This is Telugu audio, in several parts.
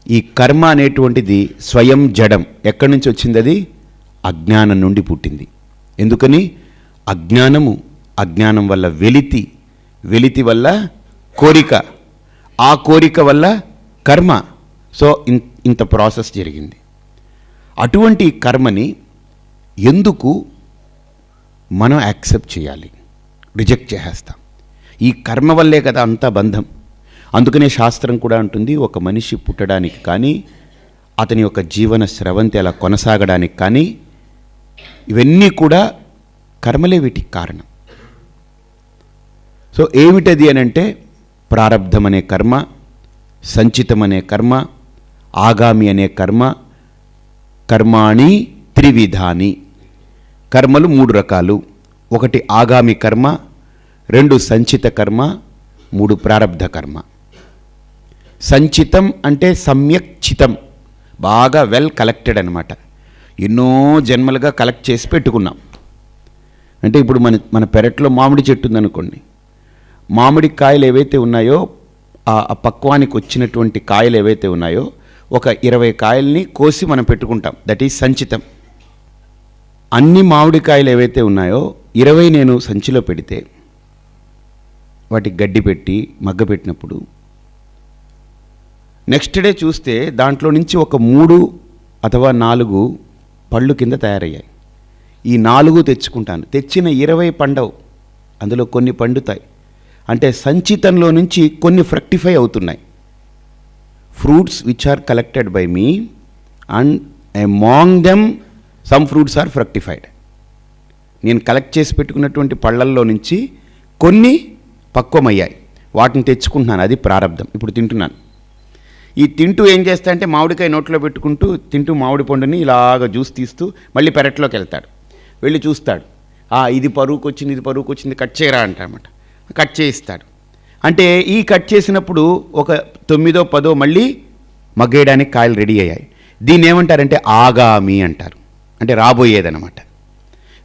ఈ కర్మ అనేటువంటిది స్వయం జడం. ఎక్కడి నుంచి వచ్చింది? అది అజ్ఞానం నుండి పుట్టింది. ఎందుకని? అజ్ఞానం వల్ల వెలితి వల్ల కోరిక, ఆ కోరిక వల్ల కర్మ. సో ఇంత ప్రాసెస్ జరిగింది. అటువంటి కర్మని ఎందుకు మనం యాక్సెప్ట్ చేయాలి? రిజెక్ట్ చేసేస్తాం. ఈ కర్మ వల్లే కదా అంత బంధం. అందుకనే శాస్త్రం కూడా అంటుంది, ఒక మనిషి పుట్టడానికి కానీ అతని యొక్క జీవన స్రవంతి అలా కొనసాగడానికి కానీ ఇవన్నీ కూడా కర్మలే వీటికి కారణం. సో ఏమిటది అని అంటే ప్రారబ్ధం అనే కర్మ, సంచితం అనే కర్మ, ఆగామి అనే కర్మ. కర్మాణి త్రివిధాని. కర్మలు 3 రకాలు. 1 ఆగామి కర్మ, 2 సంచిత కర్మ, 3 ప్రారబ్ధ కర్మ. సంచితం అంటే సమ్యక్ చితం, బాగా వెల్ కలెక్టెడ్ అనమాట. ఎన్నో జన్మలుగా కలెక్ట్ చేసి పెట్టుకున్నాం. అంటే ఇప్పుడు మన పెరట్లో మామిడి చెట్టు ఉందనుకోండి, మామిడి కాయలు ఏవైతే ఉన్నాయో, ఆ పక్వానికి వచ్చినటువంటి కాయలు ఏవైతే ఉన్నాయో, ఒక 20 కాయల్ని కోసి మనం పెట్టుకుంటాం. దట్ ఈజ్ సంచితం. అన్ని మామిడికాయలు ఏవైతే ఉన్నాయో 20 నేను సంచిలో పెడితే, వాటికి గడ్డి పెట్టి మగ్గ పెట్టినప్పుడు నెక్స్ట్ డే చూస్తే దాంట్లో నుంచి ఒక 3 అథవా 4 పళ్ళు కింద తయారయ్యాయి. ఈ 4 తెచ్చుకుంటాను. తెచ్చిన 20 పండవు, అందులో కొన్ని పండుతాయి. అంటే సంచితంలో నుంచి కొన్ని ఫ్రక్టిఫై అవుతున్నాయి. Fruits which are collected by me and among them some fruits are fructified. నేను కలెక్ట్ చేసి పెట్టుకున్నటువంటి పళ్ళల్లో నుంచి కొన్ని పక్వమయ్యాయి, వాటిని తెచ్చుకుంటున్నాను. అది ప్రారబ్ధం. ఇప్పుడు తింటున్నాను. ఈ తింటూ ఏం చేస్తా అంటే మామిడికాయ నోట్లో పెట్టుకుంటూ తింటూ మామిడి పండుని ఇలాగ జ్యూస్ తీస్తూ మళ్ళీ పెరట్లోకి వెళ్తాడు. వెళ్ళి చూస్తాడు, ఇది పరువుకు వచ్చింది, ఇది పరువుకు వచ్చింది, కట్ చేయరా అంటారన్నమాట. కట్ చేయిస్తాడు. అంటే ఈ కట్ చేసినప్పుడు ఒక 9దో 10దో మళ్ళీ మగ్గేయడానికి కాయలు రెడీ అయ్యాయి. దీన్ని ఏమంటారంటే ఆగామి అంటారు. అంటే రాబోయేదన్నమాట.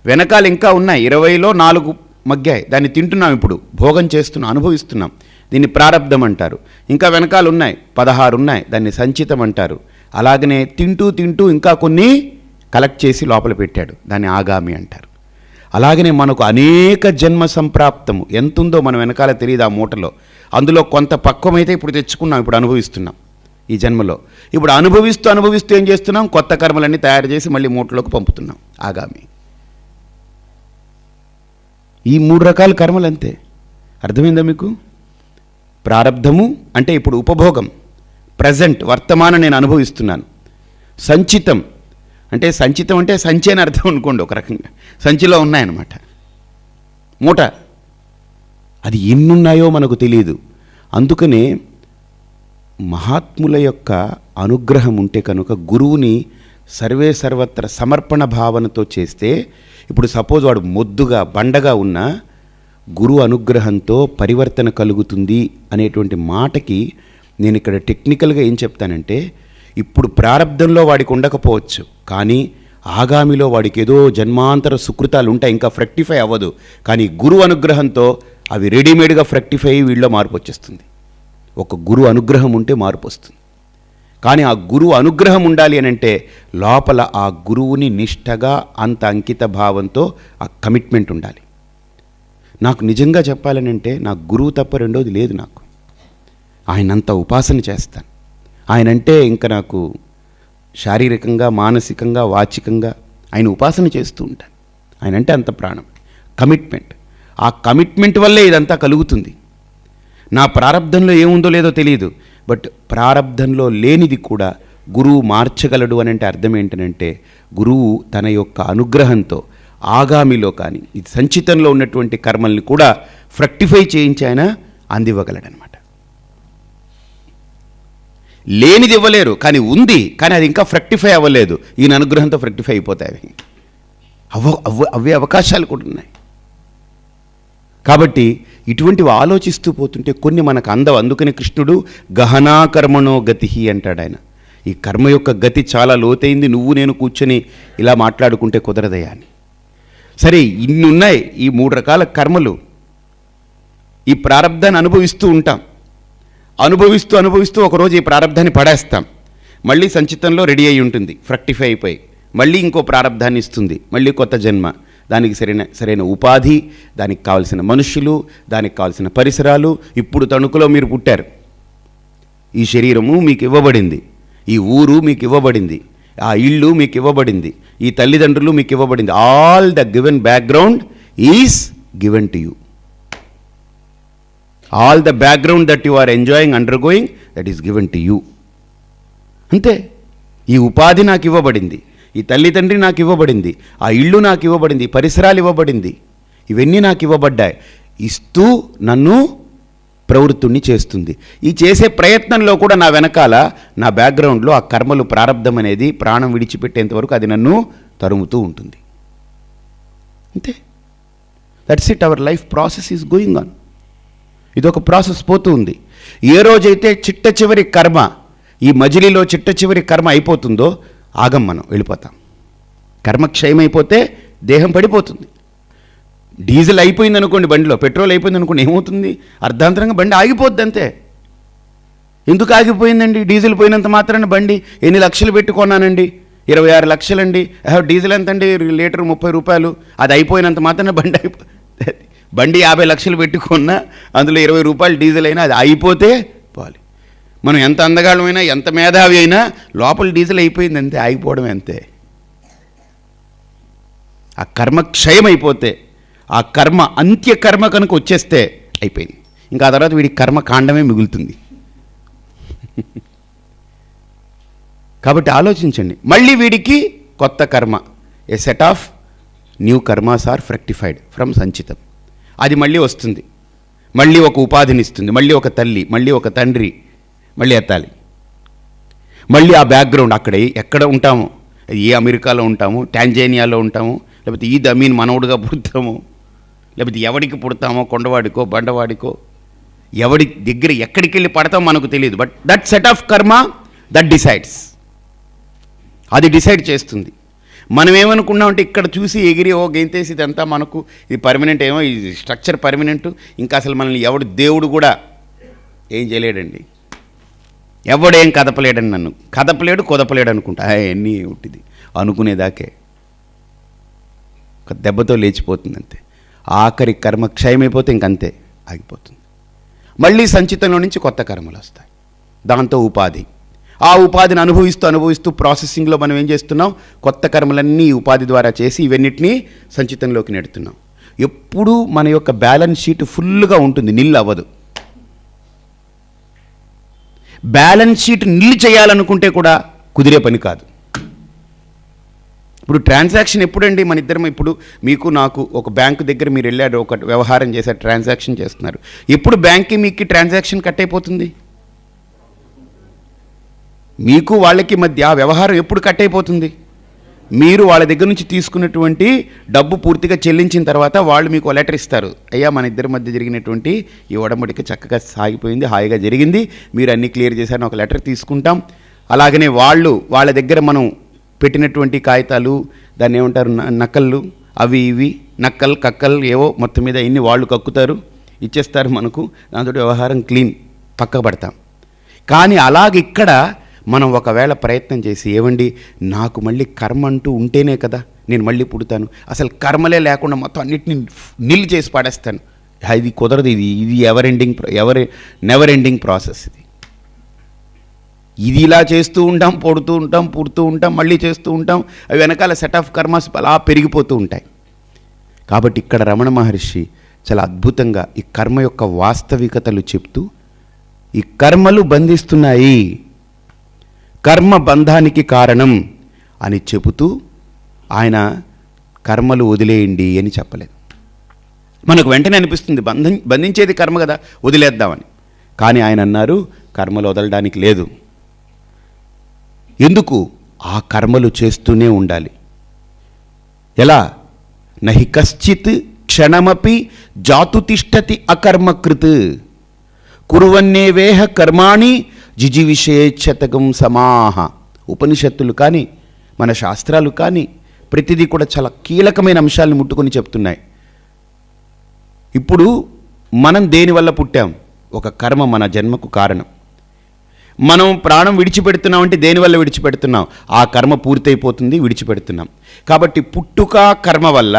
వెనకాల ఇంకా ఉన్నాయి, 20లో 4 మగ్గాయి, దాన్ని తింటున్నాం, ఇప్పుడు భోగం చేస్తున్నాం, అనుభవిస్తున్నాం. దీన్ని ప్రారబ్ధం అంటారు. ఇంకా వెనకాల ఉన్నాయి, 16 ఉన్నాయి, దాన్ని సంచితం అంటారు. అలాగనే తింటూ ఇంకా కొన్ని కలెక్ట్ చేసి లోపల పెట్టాడు, దాన్ని ఆగామి అంటారు. అలాగనే మనకు అనేక జన్మ సంప్రాప్తము ఎంతుందో మనం వెనకాల తెలియదు ఆ మూటలో. అందులో కొంత పక్వమైతే ఇప్పుడు తెచ్చుకున్నాం, ఇప్పుడు అనుభవిస్తున్నాం ఈ జన్మలో. ఇప్పుడు అనుభవిస్తూ ఏం చేస్తున్నాం? కొత్త కర్మలన్నీ తయారు చేసి మళ్ళీ మూటలోకి పంపుతున్నాం, ఆగామి. ఈ 3 రకాల కర్మలు అంతే. అర్థమైందా మీకు? ప్రారబ్ధము అంటే ఇప్పుడు ఉపభోగం, ప్రజెంట్, వర్తమానం నేను అనుభవిస్తున్నాను. సంచితం అంటే సంచి అని అర్థం అనుకోండి, ఒక రకంగా సంచిలో ఉన్నాయన్నమాట, మూట. అది ఎన్నున్నాయో మనకు తెలియదు. అందుకనే మహాత్ముల యొక్క అనుగ్రహం ఉంటే కనుక గురువుని సర్వే సర్వత్ర సమర్పణ భావనతో చేస్తే, ఇప్పుడు సపోజ్ వాడు మొద్దుగా బండగా ఉన్నా గురువు అనుగ్రహంతో పరివర్తన కలుగుతుంది అనేటువంటి మాటకి నేను ఇక్కడ టెక్నికల్గా ఏం చెప్తానంటే, ఇప్పుడు ప్రారబ్ధంలో వాడికి ఉండకపోవచ్చు, కానీ ఆగామిలో వాడికి ఏదో జన్మాంతర సుకృతాలు ఉంటాయి, ఇంకా ఫ్రెక్టిఫై అవ్వదు. కానీ గురువు అనుగ్రహంతో అవి రెడీమేడ్గా ఫ్రెక్టిఫై అయ్యి వీళ్ళలో మార్పు వచ్చేస్తుంది. ఒక గురువు అనుగ్రహం ఉంటే మార్పు వస్తుంది. కానీ ఆ గురువు అనుగ్రహం ఉండాలి అని అంటే లోపల ఆ గురువుని నిష్టగా అంత అంకిత భావంతో ఆ కమిట్మెంట్ ఉండాలి. నాకు నిజంగా చెప్పాలని అంటే నాకు గురువు తప్ప రెండోది లేదు. నాకు ఆయనంత ఉపాసన చేస్తాను. ఆయనంటే ఇంకా నాకు శారీరకంగా, మానసికంగా, వాచికంగా ఆయన ఉపాసన చేస్తూ ఉంటాను. ఆయనంటే అంత ప్రాణం, కమిట్మెంట్. ఆ కమిట్మెంట్ వల్లే ఇదంతా కలుగుతుంది. నా ప్రారబ్ధంలో ఏముందో లేదో తెలియదు, బట్ ప్రారబ్ధంలో లేనిది కూడా గురువు మార్చగలడు అని అంటే అర్థం ఏంటనంటే, గురువు తన యొక్క అనుగ్రహంతో ఆగామిలో కానీ ఇది సంచితంలో ఉన్నటువంటి కర్మల్ని కూడా ఫ్రక్టిఫై చేయించి ఆయన అందివ్వగలడనమాట. లేనిది ఇవ్వలేరు, కానీ ఉంది, కానీ అది ఇంకా ఫ్రక్టిఫై అవ్వలేదు. ఈయన అనుగ్రహంతో ఫ్రక్టిఫై అయిపోతాయి. అవే అవకాశాలు కూడా ఉన్నాయి. కాబట్టి ఇటువంటివి ఆలోచిస్తూ పోతుంటే కొన్ని మనకు అందవు. అందుకని కృష్ణుడు గహనా కర్మణో గతి అంటాడు. ఆయన ఈ కర్మ యొక్క గతి చాలా లోతైంది, నువ్వు నేను కూర్చొని ఇలా మాట్లాడుకుంటే కుదరదయా అని. సరే, ఇన్ని ఉన్నాయి ఈ 3 రకాల కర్మలు. ఈ ప్రారబ్ధాన్ని అనుభవిస్తూ ఉంటాం. అనుభవిస్తూ ఒకరోజు ఈ ప్రారబ్ధాన్ని పడేస్తాం. మళ్ళీ సంచితంలో రెడీ అయి ఉంటుంది, ఫ్రక్టిఫై అయిపోయి మళ్ళీ ఇంకో ప్రారంధాన్ని ఇస్తుంది, మళ్ళీ కొత్త జన్మ. దానికి సరైన ఉపాధి, దానికి కావాల్సిన మనుషులు, దానికి కావాల్సిన పరిసరాలు. ఇప్పుడు తణుకులో మీరు పుట్టారు, ఈ శరీరము మీకు ఇవ్వబడింది, ఈ ఊరు మీకు ఇవ్వబడింది, ఆ ఇల్లు మీకు ఇవ్వబడింది, ఈ తల్లిదండ్రులు మీకు ఇవ్వబడింది. All the given background is given to you. All the background that you are enjoying, undergoing, that is given to you. అంతే. ఈ ఉపాధి నాకు ఇవ్వబడింది, ఈ తల్లిదండ్రి నాకు ఇవ్వబడింది, ఆ ఇల్లు నాకు ఇవ్వబడింది, ఈ పరిసరాలు ఇవ్వబడింది, ఇవన్నీ నాకు ఇవ్వబడ్డాయి. ఇస్తూ నన్ను ప్రవృత్తుణ్ణి చేస్తుంది. ఈ చేసే ప్రయత్నంలో కూడా నా వెనకాల, నా బ్యాక్గ్రౌండ్లో ఆ కర్మలు, ప్రారంధం అనేది ప్రాణం విడిచిపెట్టేంత వరకు అది నన్ను తరుముతూ ఉంటుంది. అంతే. That's it. Our life process is going on. ఇదొక ప్రాసెస్ పోతూ ఉంది. ఏ రోజైతే చిట్ట చివరి కర్మ, ఈ మజిలీలో చిట్ట చివరి కర్మ అయిపోతుందో ఆగం, మనం వెళ్ళిపోతాం. కర్మ క్షయమైపోతే దేహం పడిపోతుంది. డీజిల్ అయిపోయింది అనుకోండి, బండిలో పెట్రోల్ అయిపోయింది అనుకోండి, ఏమవుతుంది? అర్ధాంతరంగా బండి ఆగిపోద్ది అంతే. ఎందుకు ఆగిపోయిందండి? డీజిల్ పోయినంత మాత్రాన బండి ఎన్ని లక్షలు పెట్టుకున్నానండి, 26 లక్షలండి, డీజిల్ ఎంతండి, లీటర్ 30 రూపాయలు, అది అయిపోయినంత మాత్రాన బండి 50 లక్షలు పెట్టుకున్నా అందులో 20 రూపాయలు డీజిల్ అయినా అది అయిపోతే పోవాలి. మనం ఎంత అందగాళ్ళమైనా, ఎంత మేధావి అయినా లోపల డీజిల్ అయిపోయింది అంతే, ఆగిపోవడం అంతే. ఆ కర్మ క్షయం అయిపోతే, ఆ కర్మ అంత్యకర్మ కనుక వచ్చేస్తే అయిపోయింది. ఇంకా ఆ తర్వాత వీడికి కర్మ కాండమే మిగులుతుంది. కాబట్టి ఆలోచించండి. మళ్ళీ వీడికి కొత్త karma, a set of new karmas are fructified from సంచితం. అది మళ్ళీ వస్తుంది, మళ్ళీ ఒక ఉపాధిని ఇస్తుంది, మళ్ళీ ఒక తల్లి, మళ్ళీ ఒక తండ్రి, మళ్ళీ ఎత్తాలి. మళ్ళీ ఆ బ్యాక్గ్రౌండ్, అక్కడ ఎక్కడ ఉంటాము, ఏ అమెరికాలో ఉంటాము, టాంజానియాలో ఉంటాము, లేకపోతే ఈద్ అమీన్ మనవుడుగా పుడతాము, లేకపోతే ఎవడికి పుడతామో, కొండవాడికో బండవాడికో, ఎవడి దగ్గర ఎక్కడికి వెళ్ళి పడతామో మనకు తెలియదు. బట్ దట్ సెట్ ఆఫ్ కర్మ దట్ డిసైడ్స్, అది డిసైడ్ చేస్తుంది. మనం ఏమనుకున్నామంటే ఇక్కడ చూసి ఎగిరి గెంతేసి ఇదంతా మనకు ఇది పర్మనెంట్, ఏమో ఈ స్ట్రక్చర్ పర్మనెంట్, ఇంకా అసలు మనల్ని ఎవడు దేవుడు కూడా ఏం చేయలేడండి, ఎవడేం కదపలేడని, నన్ను కదపలేడు కుదపలేడు అనుకుంటా, అన్నీ ఉట్టిది అనుకునేదాకే ఒక దెబ్బతో లేచిపోతుంది అంతే. ఆఖరి కర్మ క్షయమైపోతే ఇంకంతే, ఆగిపోతుంది. మళ్ళీ సంచితంలో నుంచి కొత్త కర్మలు వస్తాయి, దాంతో ఉపాధి. ఆ ఉపాధిని అనుభవిస్తూ ప్రాసెసింగ్లో మనం ఏం చేస్తున్నాం, కొత్త కర్మలన్నీ ఉపాధి ద్వారా చేసి ఇవన్నిటినీ సంచితంలోకి నెడుతున్నాం. ఎప్పుడూ మన యొక్క బ్యాలెన్స్ షీట్ ఫుల్గా ఉంటుంది, నిల్ అవ్వదు. బ్యాలెన్స్ షీట్ నిల్ చేయాలనుకుంటే కూడా కుదిరే పని కాదు. ఇప్పుడు ట్రాన్సాక్షన్ ఎప్పుడండి, మన ఇద్దరం ఇప్పుడు మీకు నాకు ఒక బ్యాంకు దగ్గర మీరు వెళ్ళారు, ఒక వ్యవహారం చేశారు, ట్రాన్సాక్షన్ చేస్తున్నారు. ఎప్పుడు బ్యాంక్కి మీకు ట్రాన్సాక్షన్ కట్ అయిపోతుంది? మీకు వాళ్ళకి మధ్య ఆ వ్యవహారం ఎప్పుడు కట్ అయిపోతుంది? మీరు వాళ్ళ దగ్గర నుంచి తీసుకున్నటువంటి డబ్బు పూర్తిగా చెల్లించిన తర్వాత వాళ్ళు మీకు లెటర్ ఇస్తారు, అయ్యా మన ఇద్దరి మధ్య జరిగినటువంటి ఈ ఒడంబడిక చక్కగా సాగిపోయింది, హాయిగా జరిగింది, మీరు అన్నీ క్లియర్ చేశారని ఒక లెటర్ తీసుకుంటాం. అలాగనే వాళ్ళ దగ్గర మనం పెట్టినటువంటి కాగితాలు, దాన్ని ఏమంటారు, నకళ్ళు, అవి ఇవి నక్కల్ కక్కల్ ఏవో మొత్తం మీద ఇన్ని వాళ్ళు కక్కుతారు, ఇచ్చేస్తారు మనకు, దాంతో వ్యవహారం క్లీన్, పక్క పడతాం. కానీ అలాగ ఇక్కడ మనం ఒకవేళ ప్రయత్నం చేసి, ఏమండి నాకు మళ్ళీ కర్మ అంటూ ఉంటేనే కదా నేను మళ్ళీ పుడతాను, అసలు కర్మలే లేకుండా మొత్తం అన్నిటిని నిల్ చేసి పడేస్తాను, ఇది కుదరదు, ఇది నెవర్ ఎండింగ్ ప్రాసెస్. ఇది ఇలా చేస్తూ ఉంటాం, పుడుతూ ఉంటాం, మళ్ళీ చేస్తూ ఉంటాం, అవి వెనకాల సెట్ ఆఫ్ కర్మస్ అలా పెరిగిపోతూ ఉంటాయి. కాబట్టి ఇక్కడ రమణ మహర్షి చాలా అద్భుతంగా ఈ కర్మ యొక్క వాస్తవికతలు చెప్తూ, ఈ కర్మలు బంధిస్తున్నాయి, కర్మ బంధానికి కారణం అని చెబుతూ ఆయన కర్మలు వదిలేయండి అని చెప్పలేదు. మనకు వెంటనే అనిపిస్తుంది బంధించేది కర్మ కదా, వదిలేద్దామని. కానీ ఆయన అన్నారు కర్మలు వదలడానికి లేదు. ఎందుకు? ఆ కర్మలు చేస్తూనే ఉండాలి. ఎలా? నహి కశ్చిత్ క్షణమపి జాతుతిష్టతి అకర్మకృత్ కుర్వన్నేవేహ కర్మాణి జిజివిషేచ్ఛతకం సమాహ. ఉపనిషత్తులు కానీ మన శాస్త్రాలు కానీ ప్రతిదీ కూడా చాలా కీలకమైన అంశాలను ముట్టుకొని చెప్తున్నాయి. ఇప్పుడు మనం దేనివల్ల పుట్టాం? ఒక కర్మ మన జన్మకు కారణం. మనం ప్రాణం విడిచిపెడుతున్నాం అంటే దేనివల్ల విడిచిపెడుతున్నాం? ఆ కర్మ పూర్తయిపోతుంది, విడిచిపెడుతున్నాం. కాబట్టి పుట్టుక కర్మ వల్ల,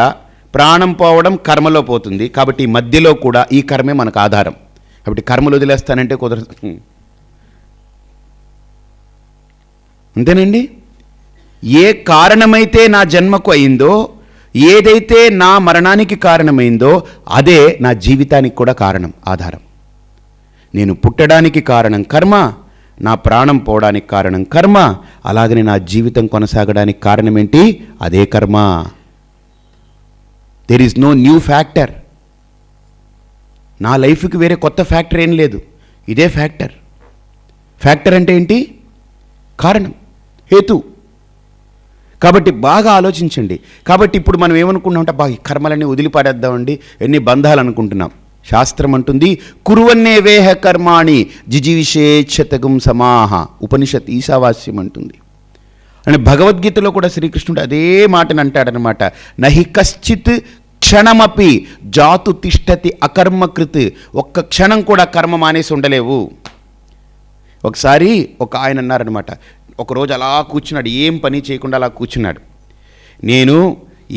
ప్రాణం పోవడం కర్మలో పోతుంది. కాబట్టి ఈ మధ్యలో కూడా ఈ కర్మే మనకు ఆధారం. కాబట్టి కర్మలు వదిలేస్తానంటే కుదరదు. అంతేనండి. ఏ కారణమైతే నా జన్మకు అయిందో, ఏదైతే నా మరణానికి కారణమైందో అదే నా జీవితానికి కూడా కారణం, ఆధారం. నేను పుట్టడానికి కారణం కర్మ, నా ప్రాణం పోవడానికి కారణం కర్మ, అలాగనే నా జీవితం కొనసాగడానికి కారణం ఏంటి? అదే కర్మ. There is no new factor. నా లైఫ్కి వేరే కొత్త ఫ్యాక్టర్ ఏం లేదు, ఇదే ఫ్యాక్టర్. ఫ్యాక్టర్ అంటే ఏంటి? కారణం, హేతు. కాబట్టి బాగా ఆలోచించండి. కాబట్టి ఇప్పుడు మనం ఏమనుకుంటామంటే బాగా ఈ కర్మలన్నీ వదిలిపాడేద్దామండి, ఎన్ని బంధాలు అనుకుంటున్నాం. శాస్త్రం అంటుంది కురువన్నే వేహ కర్మాణి జిజీవిషేచ్ఛతగం సమాహ. ఉపనిషత్ ఈశావాస్యం అంటుంది. అని భగవద్గీతలో కూడా శ్రీకృష్ణుడు అదే మాటను అంటాడనమాట. నహి కశ్చిత్ క్షణమపి జాతు తిష్టతి అకర్మకృత్. ఒక్క క్షణం కూడా కర్మ మానేసి ఉండలేవు. ఒకసారి ఒక ఆయన అన్నారనమాట, ఒకరోజు అలా కూర్చున్నాడు, ఏం పని చేయకుండా అలా కూర్చున్నాడు. నేను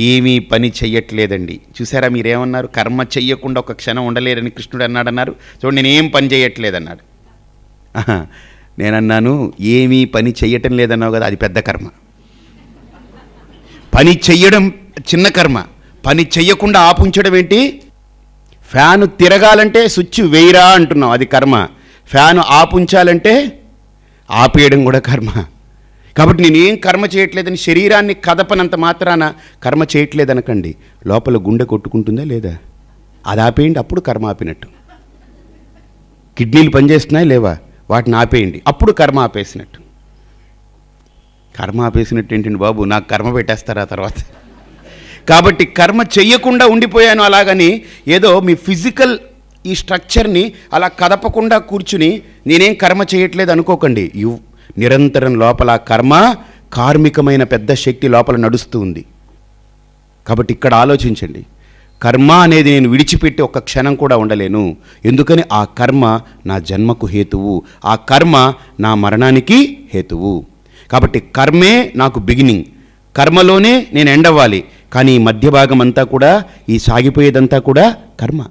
ఏమీ పని చెయ్యట్లేదండి. చూసారా మీరేమన్నారు? కర్మ చెయ్యకుండా ఒక క్షణం ఉండలేరని కృష్ణుడు అన్నాడు. చూడండి, నేనేం పని చేయట్లేదన్నాడు. నేనన్నాను, ఏమీ పని చెయ్యటం లేదన్నావు కదా, అది పెద్ద కర్మ. పని చెయ్యడం చిన్న కర్మ, పని చెయ్యకుండా ఆపుంచడం ఏంటి? ఫ్యాను తిరగాలంటే స్విచ్ వేయరా అంటున్నాం, అది కర్మ. ఫ్యాను ఆపుంచాలంటే ఆపేయడం కూడా కర్మ. కాబట్టి నేనేం కర్మ చేయట్లేదని శరీరాన్ని కదపనంత మాత్రాన కర్మ చేయట్లేదనకండి. లోపల గుండె కొట్టుకుంటుందా లేదా? అది ఆపేయండి, అప్పుడు కర్మ ఆపినట్టు. కిడ్నీలు పనిచేస్తున్నాయి లేవా? వాటిని ఆపేయండి, అప్పుడు కర్మ ఆపేసినట్టు. కర్మ ఆపేసినట్టు ఏంటండి బాబు, నాకు కర్మ పెట్టేస్తారా తర్వాత? కాబట్టి కర్మ చెయ్యకుండా ఉండిపోయాను అలాగని ఏదో మీ ఫిజికల్ ఈ స్ట్రక్చర్ని అలా కదపకుండా కూర్చుని నేనేం కర్మ చేయట్లేదు అనుకోకండి. నిరంతరం లోపల కర్మ, కార్మికమైన పెద్ద శక్తి లోపల నడుస్తూ ఉంది. కాబట్టి ఇక్కడ ఆలోచించండి, కర్మ అనేది నేను విడిచిపెట్టి ఒక్క క్షణం కూడా ఉండలేను. ఎందుకని? ఆ కర్మ నా జన్మకు హేతువు, ఆ కర్మ నా మరణానికి హేతువు. కాబట్టి కర్మే నాకు బిగినింగ్, కర్మలోనే నేను ఎండ్ అవ్వాలి. కానీ ఈ మధ్య భాగం అంతా కూడా, ఈ సాగిపోయేదంతా కూడా కర్మ.